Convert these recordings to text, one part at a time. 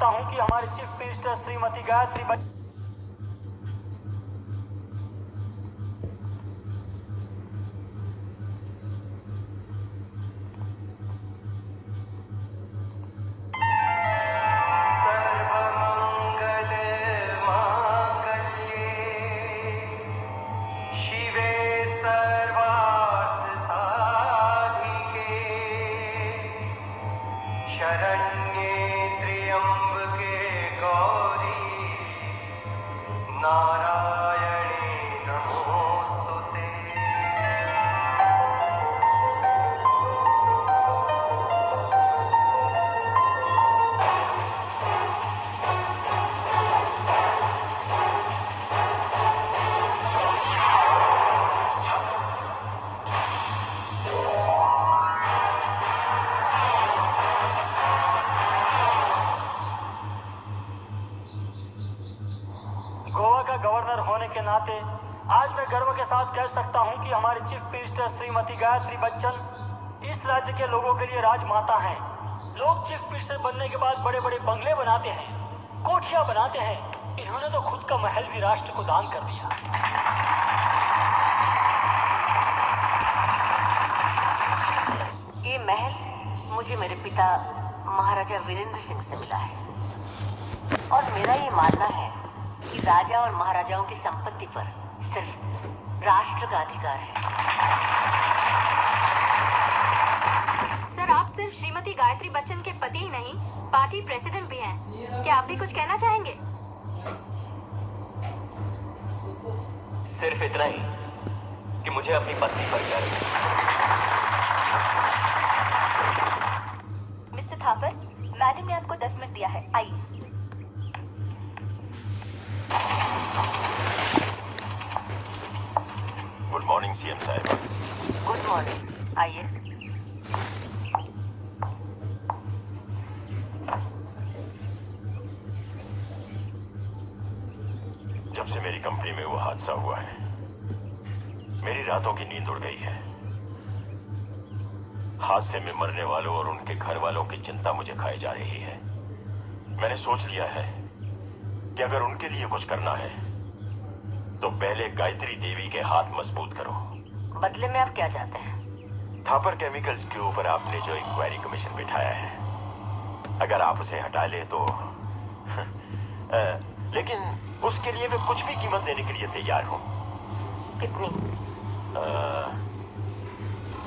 सकता हूं कि हमारे चीफ मिनिस्टर श्रीमती गायत्री शरण्ये त्र्यंबके गौरी नारायणी नमोस्तुते। गोवा का गवर्नर होने के नाते आज मैं गर्व के साथ कह सकता हूं कि हमारे चीफ मिनिस्टर श्रीमती गायत्री बच्चन इस राज्य के लोगों के लिए राजमाता हैं। लोग चीफ मिनिस्टर बनने के बाद बड़े बड़े बंगले बनाते हैं, कोठियां बनाते हैं। इन्होंने तो खुद का महल भी राष्ट्र को दान कर दिया। ये महल मुझे मेरे पिता महाराजा वीरेंद्र सिंह से मिला है और मेरा ये मानना है कि राजा और महाराजाओं की संपत्ति पर सिर्फ राष्ट्र का अधिकार है। सर, आप सिर्फ श्रीमती गायत्री बच्चन के पति ही नहीं, पार्टी प्रेसिडेंट भी हैं। क्या आप भी कुछ कहना चाहेंगे? सिर्फ इतना ही कि मुझे अपनी पत्नी पर गर्व है। मिस्टर थापर, मैडम ने आपको 10 मिनट दिया है, आइए। गुड मॉर्निंग सीएम साहब। गुड मॉर्निंग, आइए। जब से मेरी कंपनी में वो हादसा हुआ है, मेरी रातों की नींद उड़ गई है। हादसे में मरने वालों और उनके घर वालों की चिंता मुझे खाई जा रही है। मैंने सोच लिया है कि अगर उनके लिए कुछ करना है तो पहले गायत्री देवी के हाथ मजबूत करो। बदले में आप क्या चाहते हैं? थापर केमिकल्स के ऊपर आपने जो इंक्वायरी कमीशन बिठाया है, अगर आप उसे हटा ले तो लेकिन उसके लिए मैं कुछ भी कीमत देने के लिए तैयार हूं। कितनी?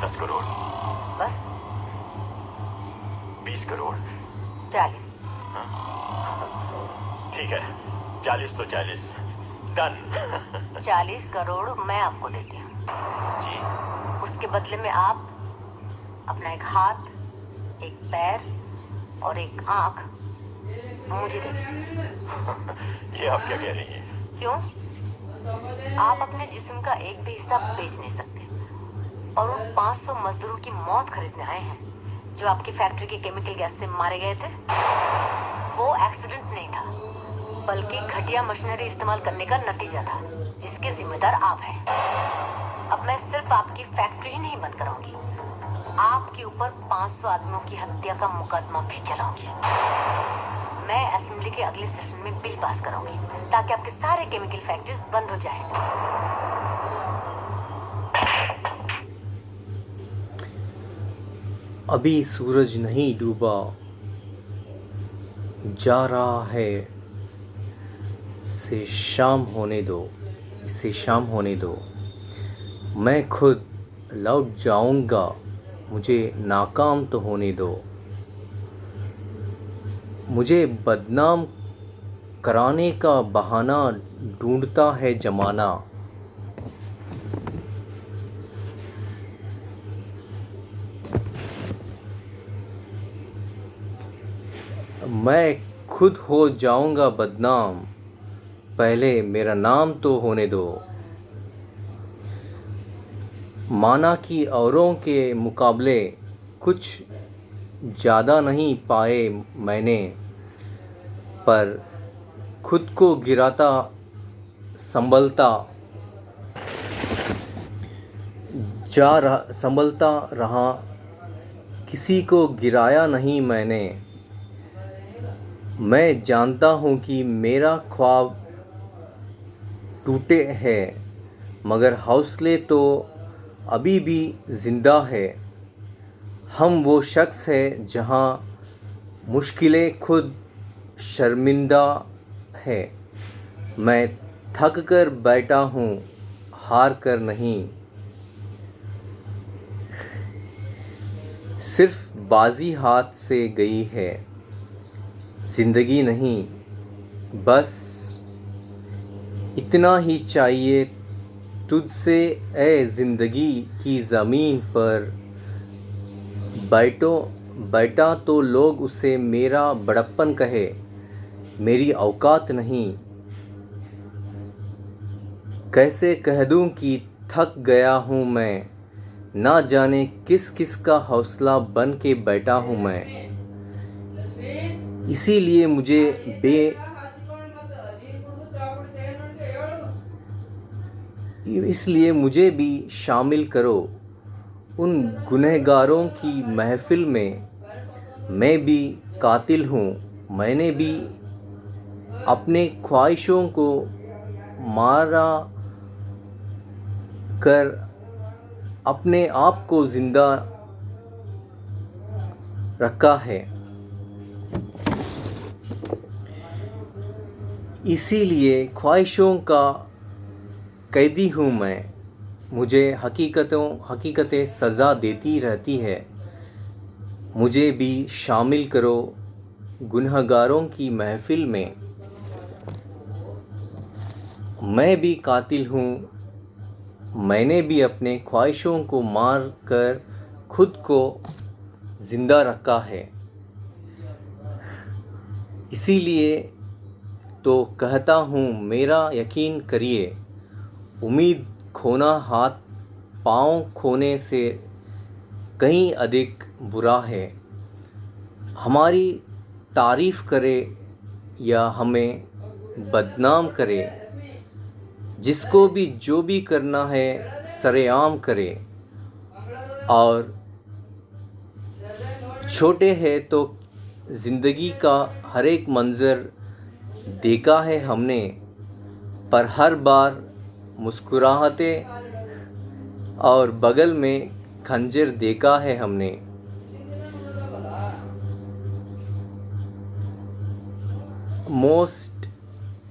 10 करोड़, बस? 20 करोड़, 40? ठीक है, 40 तो 40, डन। 40 करोड़ मैं आपको देती हूँ। जी। उसके बदले में आप अपना एक हाथ, एक पैर और एक आंख मुझे दीजिए। ये आप क्या कह रही हैं? क्यों? आप अपने जिस्म का एक भी हिस्सा बेच नहीं सकते और उन 500 मजदूरों की मौत खरीदने आए हैं जो आपकी फैक्ट्री के केमिकल गैस से मारे गए थे। वो एक्सीडेंट नहीं था, बल्कि घटिया मशीनरी इस्तेमाल करने का नतीजा था, जिसके जिम्मेदार आप हैं। अब मैं सिर्फ आपकी फैक्ट्री ही नहीं बंद कराऊंगी, आपके ऊपर 500 आदमियों की हत्या का मुकदमा भी चलाऊंगी। मैं असेंबली के अगले सेशन में बिल पास कराऊंगी ताकि आपके सारे केमिकल फैक्ट्रीज बंद हो जाएं। अभी सूरज नहीं डूबा, जा रहा है, इसे शाम होने दो, इसे शाम होने दो। मैं खुद लौट जाऊंगा, मुझे नाकाम तो होने दो। मुझे बदनाम कराने का बहाना ढूंढता है जमाना। मैं खुद हो जाऊंगा बदनाम, पहले मेरा नाम तो होने दो। माना कि औरों के मुकाबले कुछ ज़्यादा नहीं पाए मैंने, पर खुद को गिराता संभलता रहा, किसी को गिराया नहीं मैंने। मैं जानता हूँ कि मेरा ख्वाब टूटे हैं, मगर हौसले तो अभी भी ज़िंदा है। हम वो शख्स है जहाँ मुश्किलें खुद शर्मिंदा है। मैं थक कर बैठा हूँ, हार कर नहीं। सिर्फ बाजी हाथ से गई है, ज़िंदगी नहीं। बस इतना ही चाहिए तुझसे ए ज़िंदगी की ज़मीन पर बैठा तो लोग उसे मेरा बड़प्पन कहे, मेरी औकात नहीं। कैसे कह दूं कि थक गया हूँ मैं, ना जाने किस किस का हौसला बन के बैठा हूँ मैं। इसीलिए मुझे भी शामिल करो उन गुनहगारों की महफिल में। मैं भी कातिल हूँ, मैंने भी अपने ख्वाहिशों को मारा कर अपने आप को जिंदा रखा है। इसीलिए ख्वाहिशों का कैदी हूँ मैं। मुझे हकीकतें सज़ा देती रहती है। मुझे भी शामिल करो गुनहगारों की महफिल में। मैं भी कातिल हूँ, मैंने भी अपने ख्वाहिशों को मार कर खुद को ज़िंदा रखा है। इसीलिए तो कहता हूँ मेरा यकीन करिए, उम्मीद खोना हाथ पाँव खोने से कहीं अधिक बुरा है। हमारी तारीफ़ करे या हमें बदनाम करे, जिसको भी जो भी करना है सरेआम करे। और छोटे हैं तो ज़िंदगी का हर एक मंज़र देखा है हमने, पर हर बार मुस्कुराहटें और बगल में खंजर देखा है हमने। Most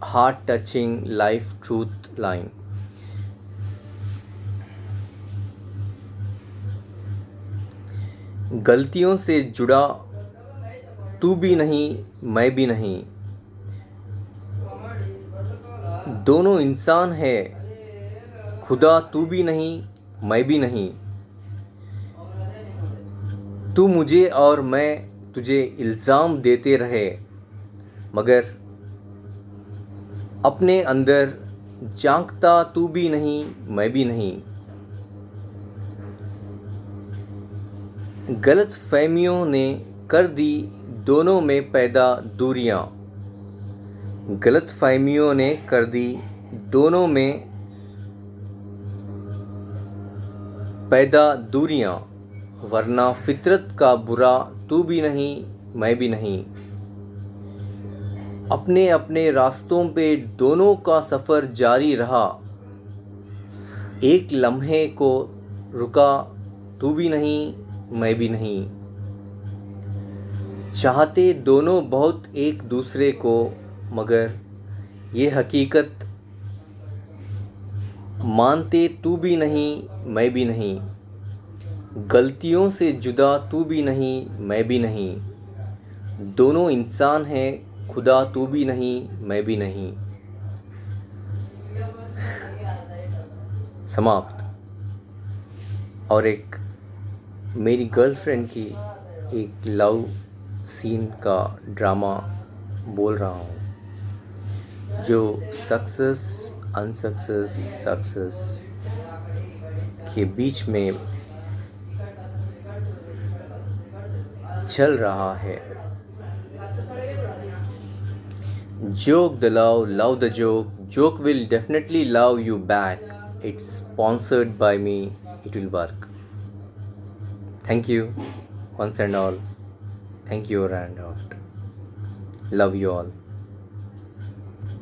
heart touching life truth line. गलतियों से जुड़ा तू भी नहीं, मैं भी नहीं। दोनों इंसान है, खुदा तू भी नहीं, मैं भी नहीं। तू मुझे और मैं तुझे इल्ज़ाम देते रहे, मगर अपने अंदर झांकता तू भी नहीं, मैं भी नहीं। गलत फहमियों ने कर दी दोनों में पैदा दूरियां। गलत फहमियों ने कर दी दोनों में पैदा दूरियां, वरना फितरत का बुरा तू भी नहीं, मैं भी नहीं। अपने अपने रास्तों पे दोनों का सफ़र जारी रहा। एक लम्हे को रुका तू भी नहीं, मैं भी नहीं। चाहते दोनों बहुत एक दूसरे को, मगर ये हकीकत मानते तू भी नहीं, मैं भी नहीं। गलतियों से जुदा तू भी नहीं, मैं भी नहीं। दोनों इंसान हैं, खुदा तू भी नहीं, मैं भी नहीं। समाप्त। और एक मेरी गर्लफ्रेंड की एक लव सीन का ड्रामा बोल रहा हूँ, जो सक्सेस सक्सेस के बीच में चल रहा है। Joke the love the joke. Joke will definitely love you back. It's sponsored by me. It will work. Thank you, once and all. Thank you, and out. Love you all.